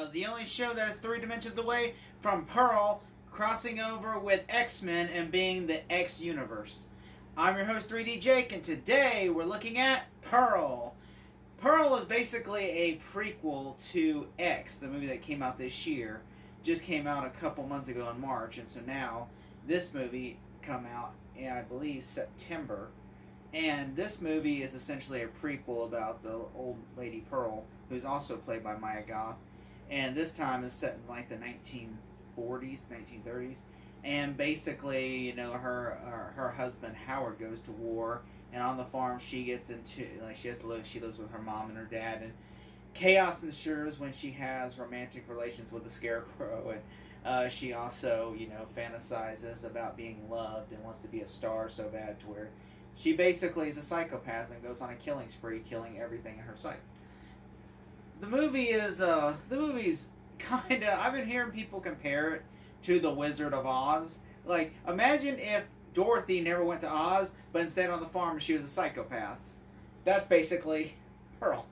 the only show that is 3 dimensions away from Pearl crossing over with X-Men and being the X universe. I'm your host 3D Jake, and today we're looking at Pearl. Pearl is basically a prequel to X, the movie that came out this year. Just came out a couple months ago in March, and so now this movie come out in, I believe, September. And this movie is essentially a prequel about the old lady Pearl, who's also played by Maya Goth. And this time is set in like the 1940s, 1930s. And basically, you know, her husband Howard goes to war, and on the farm she gets into, like, she lives with her mom and her dad, and chaos ensures when she has romantic relations with the Scarecrow. And she also, you know, fantasizes about being loved and wants to be a star so bad to where she basically is a psychopath and goes on a killing spree, killing everything in her sight. The movie's kind of, I've been hearing people compare it to The Wizard of Oz. Like, imagine if Dorothy never went to Oz, but instead on the farm she was a psychopath. That's basically Pearl.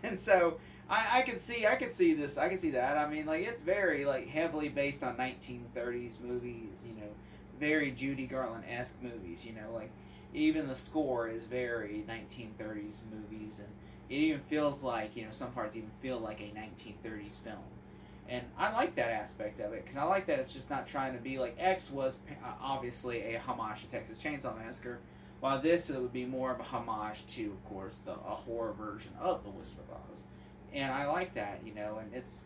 And so I can see that. I mean, like, it's very, like, heavily based on 1930s movies, you know, very Judy Garland-esque movies, you know, like, even the score is very 1930s movies, and it even feels like, you know, some parts even feel like a 1930s film. And I like that aspect of it, because I like that it's just not trying to be like, X was obviously a homage to Texas Chainsaw Massacre, while this, it would be more of a homage to, of course, a horror version of The Wizard of Oz. And I like that, you know, and it's,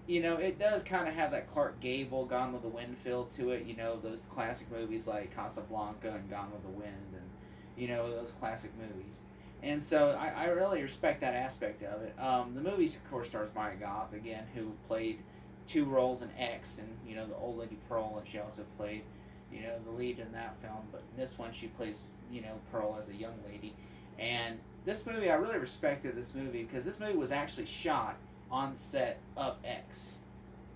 you know, it does kind of have that Clark Gable, Gone with the Wind feel to it, you know, those classic movies like Casablanca and Gone with the Wind, and, you know, those classic movies. And so I really respect that aspect of it. The movie, of course, stars Maya Goth, again, who played 2 roles in X, and, you know, the old lady Pearl, and she also played, you know, the lead in that film. But in this one, she plays, you know, Pearl as a young lady. And this movie, I really respected this movie, because this movie was actually shot on set of X.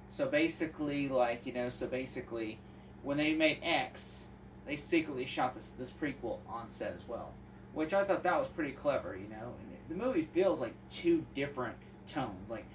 So basically, like, you know, when they made X, they secretly shot this prequel on set as well, which I thought that was pretty clever, you know. And the movie feels like 2 different tones. Like,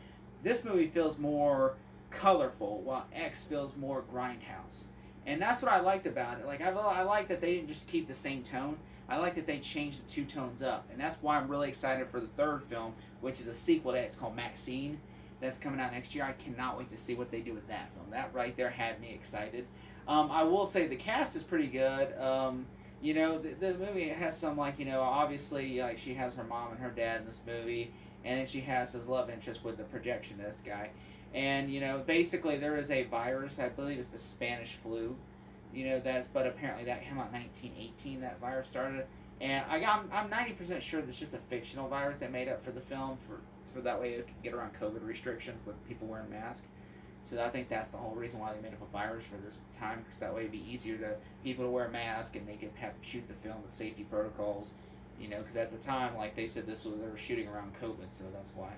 this movie feels more colorful, while X feels more grindhouse. And that's what I liked about it. Like, I like that they didn't just keep the same tone. I like that they changed the 2 tones up. And that's why I'm really excited for the 3rd film, which is a sequel to it. It's called Maxine. That's coming out next year. I cannot wait to see what they do with that film. That right there had me excited. I will say the cast is pretty good. You know, the movie has some, like, you know, obviously, like, she has her mom and her dad in this movie, and then she has his love interest with the projectionist guy. And, you know, basically there is a virus, I believe it's the Spanish flu, you know, but apparently that came out in 1918, that virus started. And I'm 90% sure that's just a fictional virus they made up for the film, for that way it could get around COVID restrictions with people wearing masks. So I think that's the whole reason why they made up a virus for this time, because that way it'd be easier to people to wear a mask, and they could shoot the film with safety protocols, you know, because at the time, like they said, they were shooting around COVID, so that's why.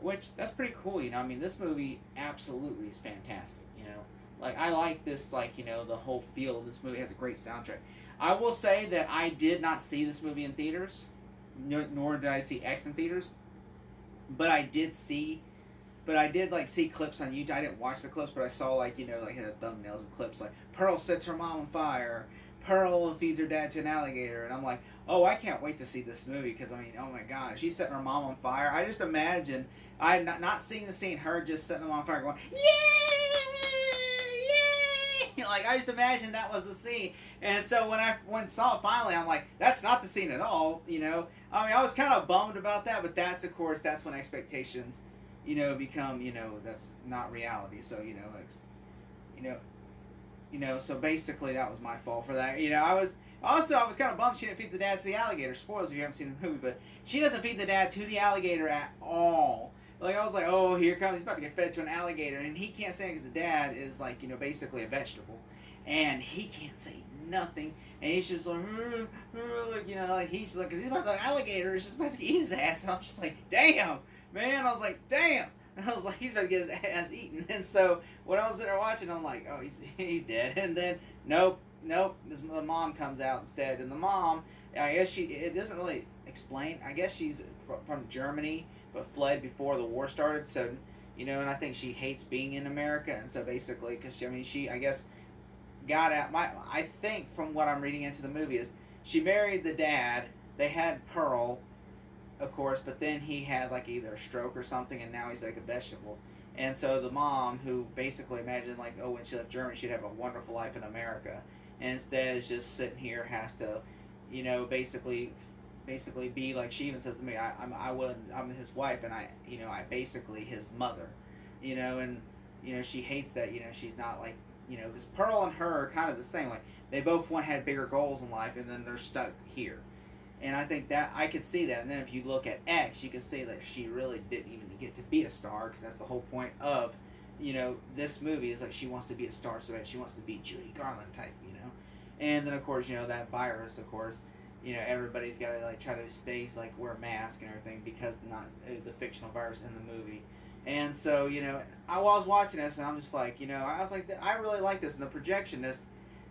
Which, that's pretty cool, you know. I mean, this movie absolutely is fantastic, you know. Like, I like this, like, you know, the whole feel of this movie. It has a great soundtrack. I will say that I did not see this movie in theaters, nor did I see X in theaters, but I did like see clips on YouTube. I didn't watch the clips, but I saw, like, you know, like, the thumbnails and clips, like, Pearl sets her mom on fire, Pearl feeds her dad to an alligator, and I'm like, oh, I can't wait to see this movie, because, I mean, oh my god, she's setting her mom on fire. I just imagine, I not seeing the scene, her just setting them on fire, going, yay, yay, like, I just imagine that was the scene. And so when I saw it finally, I'm like, that's not the scene at all, you know. I mean, I was kind of bummed about that, but that's, of course, that's when expectations, you know, become, you know, that's not reality. So, you know, so basically that was my fault for that. You know, I was kind of bummed she didn't feed the dad to the alligator. Spoilers if you haven't seen the movie, but she doesn't feed the dad to the alligator at all. Like, I was like, oh, here comes, he's about to get fed to an alligator, and he can't say it because the dad is, like, you know, basically a vegetable, and he can't say nothing, and he's just like, you know, like, he's like, because he's about the alligator is just about to eat his ass, and I'm just like, damn, man. I was like, damn. And I was like, he's about to get his ass eaten. And so when I was there watching, I'm like, oh, he's dead. And then nope, the mom comes out instead. And the mom, I guess it doesn't really explain. I guess she's from Germany, but fled before the war started. So and I think she hates being in America, and so basically, because she I guess got out. I think from what I'm reading into the movie is she married the dad. They had Pearl, of course, but then he had like either a stroke or something, and now he's like a vegetable. And so the mom, who basically imagined like, oh, when she left Germany, she'd have a wonderful life in America, and instead is just sitting here, has to, basically be like she even says to me, I'm his wife, and I basically his mother, and she hates that, she's not like, because Pearl and her are kind of the same, like they both had bigger goals in life, and then they're stuck here. And I think that I could see that. And then if you look at X, you can see that she really didn't even get to be a star, because that's the whole point of, this movie is like she wants to be a star so bad. She wants to be Judy Garland type, And then of course, that virus, of course, everybody's got to like try to stay like wear a mask and everything because not the fictional virus in the movie. And so, I was watching this and I'm just like, I was like, I really like this, and the projectionist,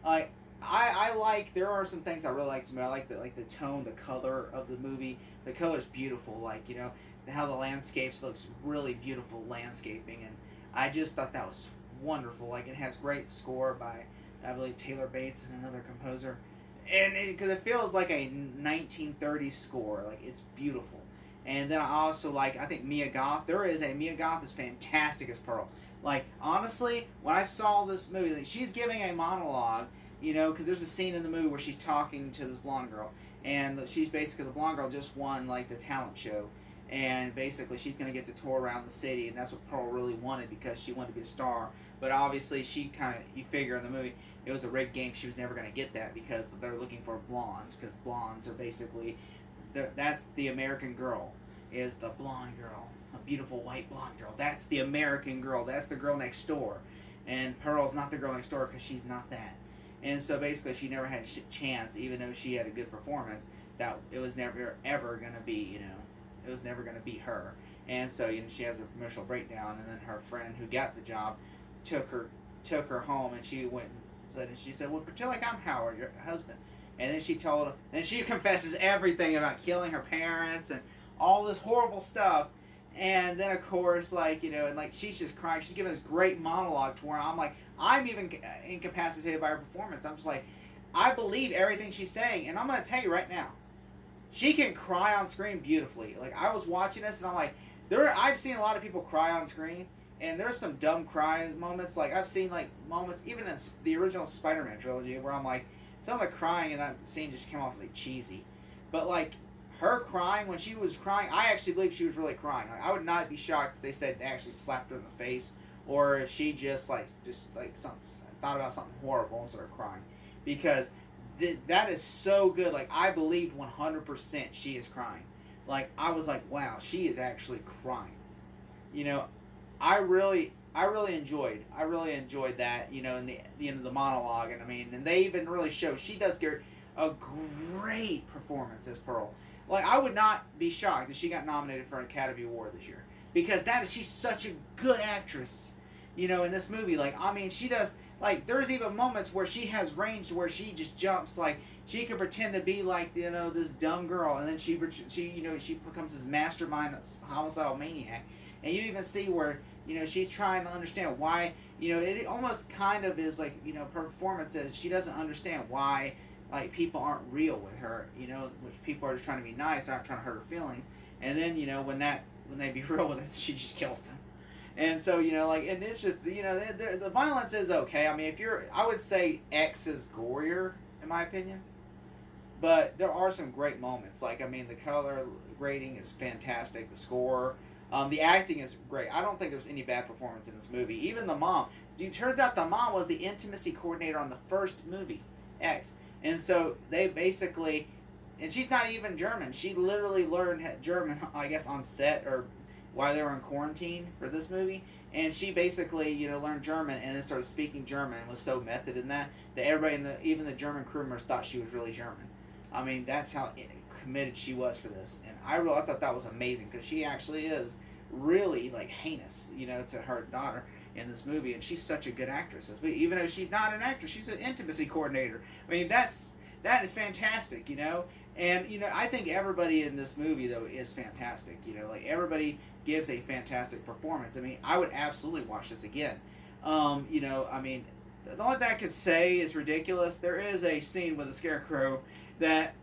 like. I like, there are some things I really like to me. I like the tone, the color of the movie. The color's beautiful, like, how the landscapes looks really beautiful landscaping, and I just thought that was wonderful. Like, it has great score by, I believe, Taylor Bates and another composer, and because it feels like a 1930s score, like it's beautiful. And then I also like, I think Mia Goth. Mia Goth is fantastic as Pearl. Like, honestly, when I saw this movie, like, she's giving a monologue. Because there's a scene in the movie where she's talking to this blonde girl, and she's basically, the blonde girl just won like the talent show, and basically she's going to get to tour around the city, and that's what Pearl really wanted because she wanted to be a star. But obviously she you figure in the movie it was a rigged game. She was never going to get that because they're looking for blondes, because blondes are basically, that's the American girl, is the blonde girl, a beautiful white blonde girl. That's the American girl. That's the girl next door, and Pearl's not the girl next door because she's not that. And so basically she never had a chance, even though she had a good performance, that it was never ever going to be, it was never going to be her. And so she has a emotional breakdown, and then her friend who got the job took her home, and she went and she said, well, pretend like I'm Howard, your husband. And then she told him, and she confesses everything about killing her parents and all this horrible stuff. And then, of course, like, and like she's just crying. She's giving this great monologue to where I'm like, I'm even incapacitated by her performance. I'm just like, I believe everything she's saying. And I'm going to tell you right now, she can cry on screen beautifully. Like, I was watching this and I'm like, I've seen a lot of people cry on screen. And there's some dumb cry moments. Like, I've seen like moments, even in the original Spider-Man trilogy, where I'm like, some of the crying in that scene just came off like cheesy. But like, her crying, when she was crying, I actually believe she was really crying. Like, I would not be shocked if they said they actually slapped her in the face, or if she just like something, thought about something horrible and started crying, because that is so good. Like, I believed 100% she is crying. Like, I was like, wow, she is actually crying. I really enjoyed that. In the end of the monologue, and I mean, and they even really show she does get a great performance as Pearl. Like, I would not be shocked if she got nominated for an Academy Award this year, because she's such a good actress, in this movie. Like, I mean, she does, like, there's even moments where she has range where she just jumps, like, she can pretend to be like, this dumb girl, and then she becomes this mastermind, homicidal maniac, and you even see where, she's trying to understand why, it almost kind of is like, her performance is, she doesn't understand why, like, people aren't real with her, which people are just trying to be nice, they're not trying to hurt her feelings. And then, when they be real with her, she just kills them. And so, like, and it's just, the violence is okay. I mean, I would say X is gorier, in my opinion. But there are some great moments. Like, I mean, the color grading is fantastic. The score, the acting is great. I don't think there's any bad performance in this movie. Even the mom. It turns out the mom was the intimacy coordinator on the first movie, X. And so they basically, and she's not even German. She literally learned German, I guess, on set or while they were in quarantine for this movie. And she basically, learned German and then started speaking German and was so method in that everybody, even the German crew members, thought she was really German. I mean, that's how committed she was for this. And I thought that was amazing, because she actually is really, like, heinous, to her daughter in this movie, and she's such a good actress. Even though she's not an actress, she's an intimacy coordinator. I mean, that is fantastic, And I think everybody in this movie though is fantastic. Like everybody gives a fantastic performance. I mean, I would absolutely watch this again. I mean, the only thing I could say is ridiculous. There is a scene with a scarecrow that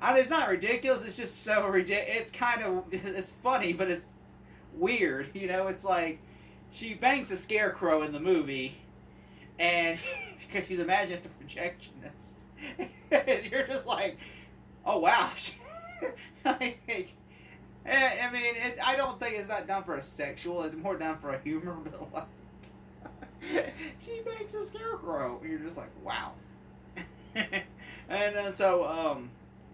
it's not ridiculous. It's just so ridiculous. It's kind of it's funny, but it's weird. It's like she bangs a scarecrow in the movie, and because she's imagining it's a projectionist, and you're just like, oh wow. I mean, I don't think it's not done for a sexual. It's more done for a humor. But like, she makes a scarecrow. And you're just like, wow. And so,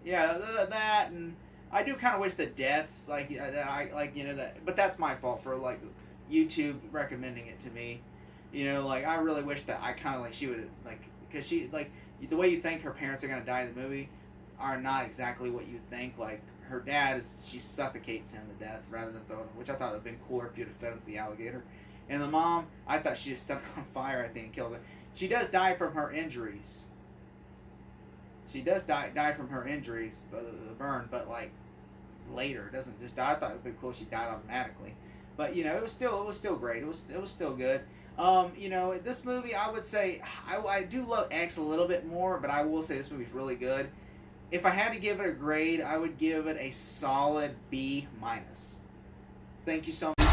yeah, that, and I do kind of wish the deaths, like, I like, that, but that's my fault for like YouTube recommending it to me. Like I really wish that I kind of like she would like, because she like the way you think her parents are gonna die in the movie are not exactly what you think. Like her dad she suffocates him to death rather than throwing him, which I thought would have been cooler if you'd have fed him to the alligator. And the mom, I thought she just set her on fire, I think, and killed her. She does die from her injuries. She does die from her injuries, the burn, but like later, doesn't just die. I thought it would be cool if she died automatically. But it was still great. It was still good. This movie, I would say I do love X a little bit more, but I will say this movie's really good. If I had to give it a grade, I would give it a solid B-. Thank you so much.